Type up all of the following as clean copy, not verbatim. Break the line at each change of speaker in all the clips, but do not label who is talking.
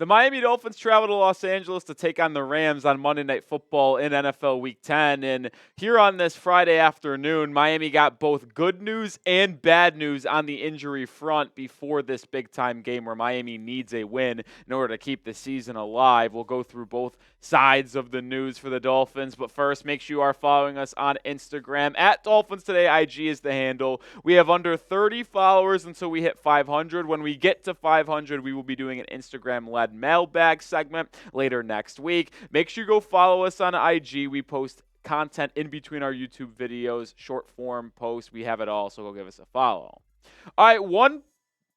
The Miami Dolphins travel to Los Angeles to take on the Rams on Monday Night Football in NFL Week 10. And here on this Friday afternoon, Miami got both good news and bad news on the injury front before this big-time game where Miami needs a win in order to keep the season alive. We'll go through both sides of the news for the Dolphins. But first, make sure you are following us on Instagram. At Dolphins Today, IG is the handle. We have under 30 followers until we hit 500. When we get to 500, we will be doing an Instagram-led mailbag segment later next week. Make sure you go follow us on IG. We post content in between our YouTube videos, short form posts. We have it all, so go give us a follow. All right, one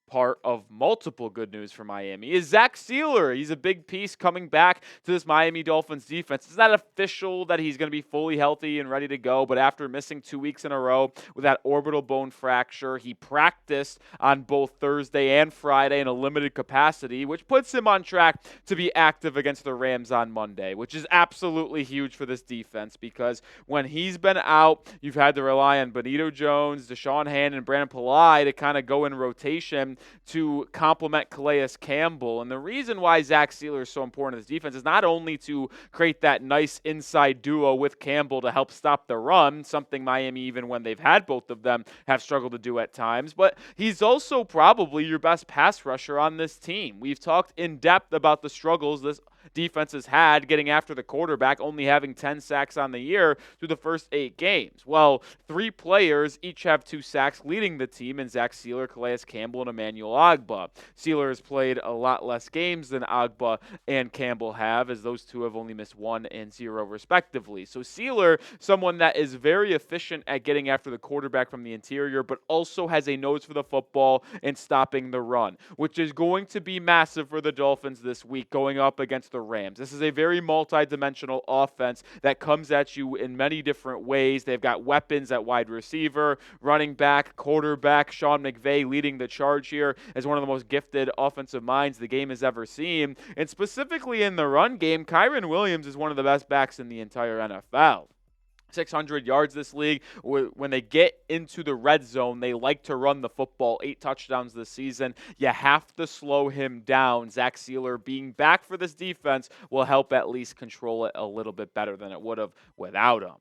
part of multiple good news for Miami is Zach Sieler. He's a big piece coming back to this Miami Dolphins defense. It's not official that he's going to be fully healthy and ready to go, but after missing 2 weeks in a row with that orbital bone fracture, he practiced on both Thursday and Friday in a limited capacity, which puts him on track to be active against the Rams on Monday, which is absolutely huge for this defense because when he's been out, you've had to rely on Benito Jones, Deshaun Hand, and Brandon Pillai to kind of go in rotation to complement Calais Campbell. And the reason why Zach Sieler is so important to this defense is not only to create that nice inside duo with Campbell to help stop the run, something Miami, even when they've had both of them, have struggled to do at times, but he's also probably your best pass rusher on this team. We've talked in depth about the struggles this defense has had getting after the quarterback, only having 10 sacks on the year through the first 8 games. Well, 3 players each have 2 sacks leading the team in Zach Sieler, Calais Campbell, and Emmanuel Ogbah. Sieler has played a lot less games than Ogbah and Campbell have, as those two have only missed 1 and 0 respectively. So Sieler, someone that is very efficient at getting after the quarterback from the interior, but also has a nose for the football and stopping the run, which is going to be massive for the Dolphins this week going up against the Rams. This is a very multi-dimensional offense that comes at you in many different ways. They've got weapons at wide receiver, running back, quarterback. Sean McVay leading the charge here as one of the most gifted offensive minds the game has ever seen. And specifically in the run game, Kyren Williams is one of the best backs in the entire NFL. 600 yards this league. When they get into the red zone, they like to run the football. 8 touchdowns this season. You have to slow him down. Zach Sieler being back for this defense will help at least control it a little bit better than it would have without him.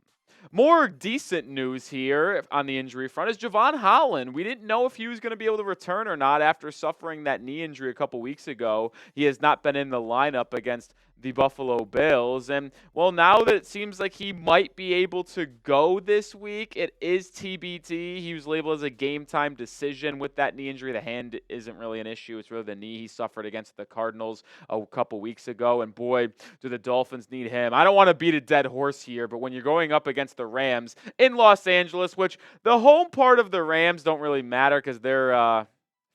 More decent news here on the injury front is Jevon Holland. We didn't know if he was going to be able to return or not after suffering that knee injury a couple weeks ago. He has not been in the lineup against the Buffalo Bills. And, well, now that it seems like he might be able to go this week, it is TBD. He was labeled as a game-time decision with that knee injury. The hand isn't really an issue. It's really the knee he suffered against the Cardinals a couple weeks ago. And, boy, do the Dolphins need him. I don't want to beat a dead horse here, but when you're going up against the Rams in Los Angeles, which the home part of the Rams don't really matter because their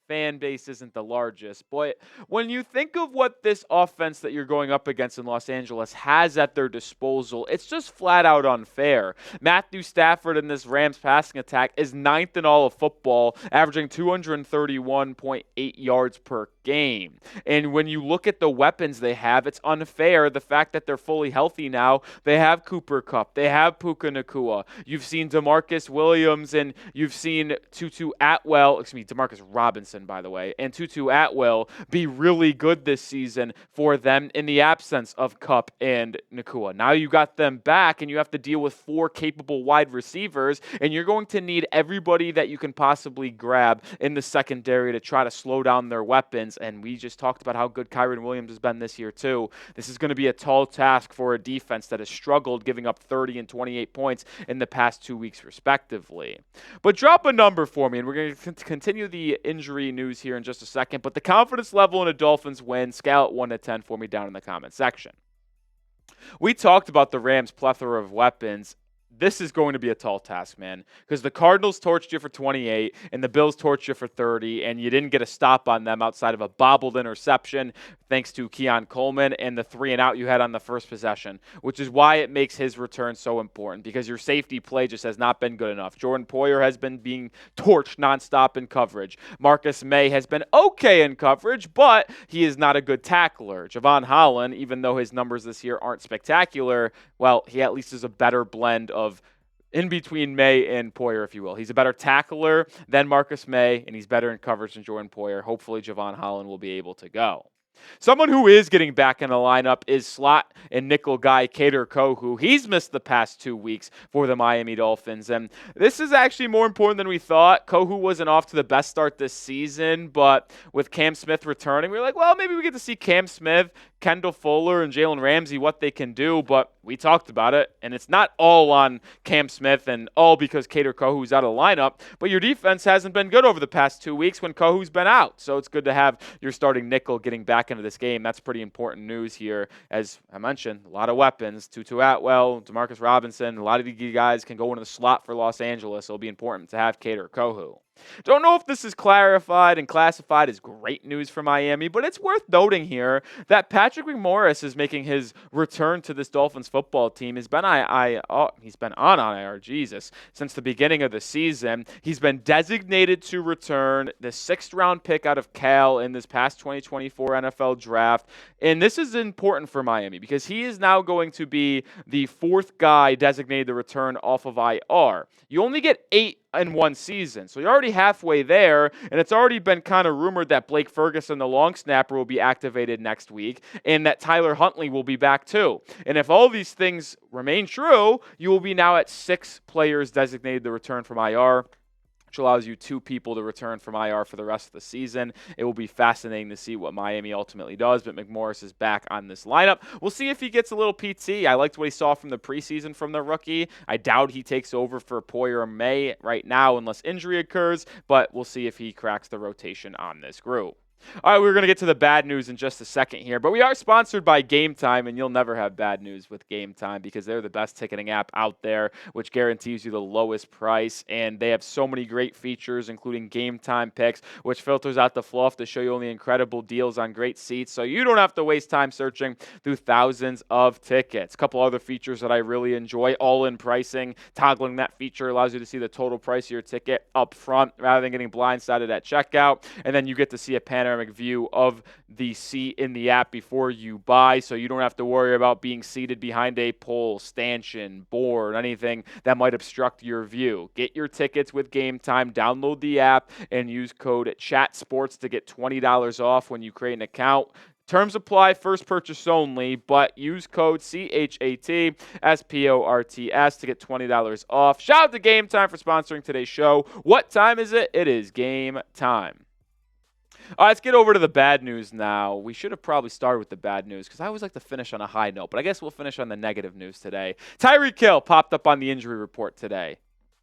fan base isn't the largest. But when you think of what this offense that you're going up against in Los Angeles has at their disposal, it's just flat out unfair. Matthew Stafford in this Rams passing attack is 9th in all of football, averaging 231.8 yards per game. And when you look at the weapons they have, it's unfair. The fact that they're fully healthy now, they have Cooper Kupp, they have Puka Nacua. You've seen DeMarcus Williams and you've seen DeMarcus Robinson, by the way, and Tutu Atwell be really good this season for them in the absence of Kupp and Nacua. Now you got them back and you have to deal with 4 capable wide receivers, and you're going to need everybody that you can possibly grab in the secondary to try to slow down their weapons. And we just talked about how good Kyren Williams has been this year too. This is going to be a tall task for a defense that has struggled, giving up 30 and 28 points in the past 2 weeks respectively. But drop a number for me, and we're going to continue the injury news here in just a second. But the confidence level in a Dolphins win, scale it 1 to 10 for me down in the comment section. We talked about the Rams' plethora of weapons. This is going to be a tall task, man, because the Cardinals torched you for 28 and the Bills torched you for 30, and you didn't get a stop on them outside of a bobbled interception thanks to Keon Coleman and the 3-and-out you had on the first possession, which is why it makes his return so important, because your safety play just has not been good enough. Jordan Poyer has been being torched nonstop in coverage. Marcus May has been okay in coverage, but he is not a good tackler. Jevon Holland, even though his numbers this year aren't spectacular, well, he at least is a better blend of in between May and Poyer, if you will. He's a better tackler than Marcus May, and he's better in coverage than Jordan Poyer. Hopefully, Jevon Holland will be able to go. Someone who is getting back in the lineup is slot and nickel guy Kader Kohou. He's missed the past 2 weeks for the Miami Dolphins, and this is actually more important than we thought. Kohou wasn't off to the best start this season, but with Cam Smith returning, we were like, well, maybe we get to see Cam Smith, Kendall Fuller, and Jalen Ramsey, what they can do, but we talked about it, and it's not all on Cam Smith and all because Kader Kohou's out of the lineup, but your defense hasn't been good over the past 2 weeks when Kohou's been out, so it's good to have your starting nickel getting back into this game. That's pretty important news here. As I mentioned, a lot of weapons. Tutu Atwell, Demarcus Robinson, a lot of these guys can go into the slot for Los Angeles. It'll be important to have Kader Kohou. Don't know if this is clarified and classified as great news for Miami, but it's worth noting here that Patrick McMorris is making his return to this Dolphins football team. He's been on IR, since the beginning of the season. He's been designated to return, the 6th-round pick out of Cal in this past 2024 NFL draft. And this is important for Miami because he is now going to be the 4th guy designated to return off of IR. You only get 8 in one season. So you're already halfway there, and it's already been kind of rumored that Blake Ferguson, the long snapper, will be activated next week, and that Tyler Huntley will be back too. And if all these things remain true, you will be now at 6 players designated to return from IR, which allows you 2 people to return from IR for the rest of the season. It will be fascinating to see what Miami ultimately does, but McMorris is back on this lineup. We'll see if he gets a little PT. I liked what he saw from the preseason from the rookie. I doubt he takes over for Poyer May right now unless injury occurs, but we'll see if he cracks the rotation on this group. All right, we're going to get to the bad news in just a second here, but we are sponsored by Game Time, and you'll never have bad news with Game Time because they're the best ticketing app out there, which guarantees you the lowest price, and they have so many great features, including Game Time Picks, which filters out the fluff to show you only incredible deals on great seats, so you don't have to waste time searching through thousands of tickets. A couple other features that I really enjoy, all-in pricing. Toggling that feature allows you to see the total price of your ticket up front rather than getting blindsided at checkout, and then you get to see a panoramic view of the seat in the app before you buy, so you don't have to worry about being seated behind a pole, stanchion, board, anything that might obstruct your view. Get your tickets with Game Time. Download the app and use code CHATSPORTS to get $20 off when you create an account. Terms apply, first purchase only, but use code CHATSPORTS to get $20 off. Shout out to Game Time for sponsoring today's show. What time is it? It is game time. All right, let's get over to the bad news now. We should have probably started with the bad news because I always like to finish on a high note, but I guess we'll finish on the negative news today. Tyreek Hill popped up on the injury report today.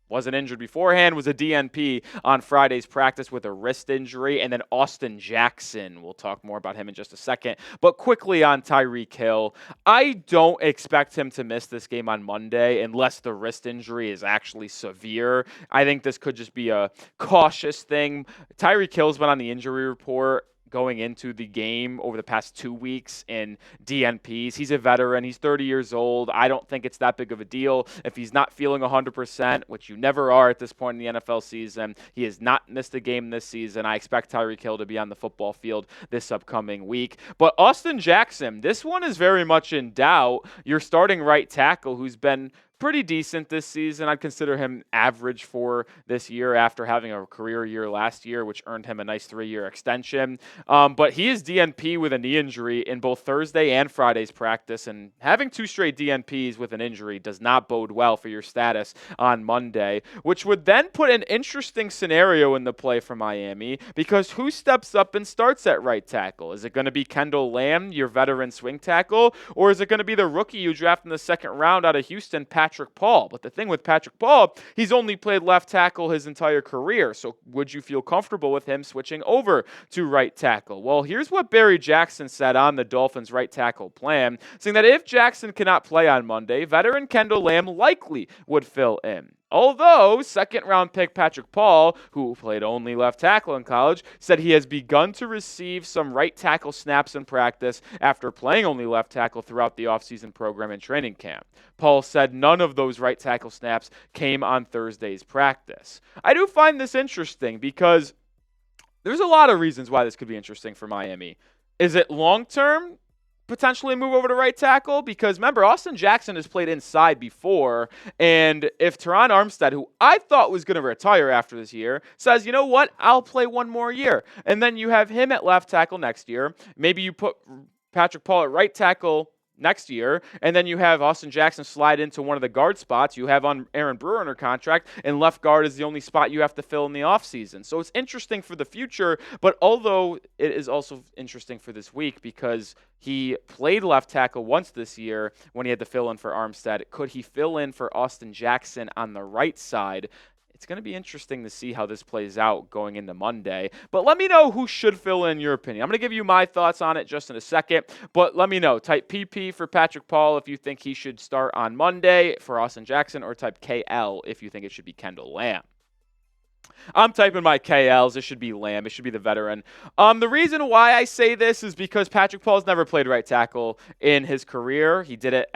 Wasn't injured beforehand, was a DNP on Friday's practice with a wrist injury. And then Austin Jackson, we'll talk more about him in just a second. But quickly on Tyreek Hill, I don't expect him to miss this game on Monday unless the wrist injury is actually severe. I think this could just be a cautious thing. Tyreek Hill's been on the injury report going into the game over the past 2 weeks in DNPs. He's a veteran. He's 30 years old. I don't think it's that big of a deal. If he's not feeling 100%, which you never are at this point in the NFL season, he has not missed a game this season. I expect Tyreek Hill to be on the football field this upcoming week. But Austin Jackson, this one is very much in doubt. Your starting right tackle who's been pretty decent this season. I'd consider him average for this year after having a career year last year, which earned him a nice 3-year extension. But he is DNP with a knee injury in both Thursday and Friday's practice, and having 2 straight DNPs with an injury does not bode well for your status on Monday, which would then put an interesting scenario into play for Miami because who steps up and starts at right tackle? Is it going to be Kendall Lamb, your veteran swing tackle, or is it going to be the rookie you draft in the 2nd round out of Houston, Patrick Paul? But the thing with Patrick Paul, he's only played left tackle his entire career. So would you feel comfortable with him switching over to right tackle? Well, here's what Barry Jackson said on the Dolphins' right tackle plan, saying that if Jackson cannot play on Monday, veteran Kendall Lamb likely would fill in. Although, 2nd-round pick Patrick Paul, who played only left tackle in college, said he has begun to receive some right tackle snaps in practice after playing only left tackle throughout the offseason program and training camp. Paul said none of those right tackle snaps came on Thursday's practice. I do find this interesting because there's a lot of reasons why this could be interesting for Miami. Is it long-term? potentially move over to right tackle? Because remember, Austin Jackson has played inside before, and if Teron Armstead, who I thought was going to retire after this year, says, you know what, I'll play one more year, and then you have him at left tackle next year, maybe you put Patrick Paul at right tackle next year, and then you have Austin Jackson slide into one of the guard spots. You have on Aaron Brewer under contract, and left guard is the only spot you have to fill in the offseason. So it's interesting for the future, but although it is also interesting for this week because he played left tackle once this year when he had to fill in for Armstead. Could he fill in for Austin Jackson on the right side? It's going to be interesting to see how this plays out going into Monday. But let me know who should fill in your opinion. I'm going to give you my thoughts on it just in a second. But let me know. Type PP for Patrick Paul if you think he should start on Monday for Austin Jackson, or type KL if you think it should be Kendall Lamb. I'm typing my KLs. It should be Lamb. It should be the veteran. The reason why I say this is because Patrick Paul's never played right tackle in his career. He didn't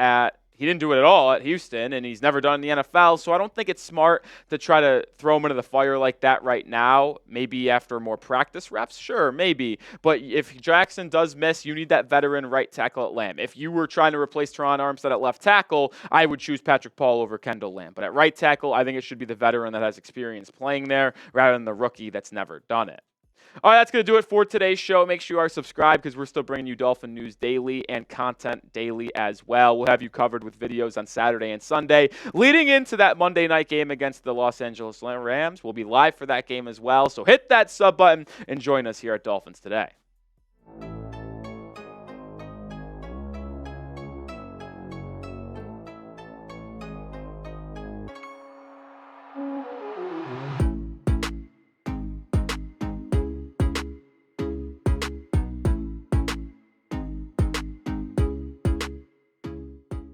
do it at all at Houston, and he's never done it in the NFL, so I don't think it's smart to try to throw him into the fire like that right now. Maybe after more practice reps, sure, maybe. But if Jackson does miss, you need that veteran right tackle at Lamb. If you were trying to replace Teron Armstead at left tackle, I would choose Patrick Paul over Kendall Lamb. But at right tackle, I think it should be the veteran that has experience playing there rather than the rookie that's never done it. All right, that's going to do it for today's show. Make sure you are subscribed because we're still bringing you Dolphin news daily and content daily as well. We'll have you covered with videos on Saturday and Sunday. Leading into that Monday night game against the Los Angeles Rams, we'll be live for that game as well. So hit that sub button and join us here at Dolphins Today.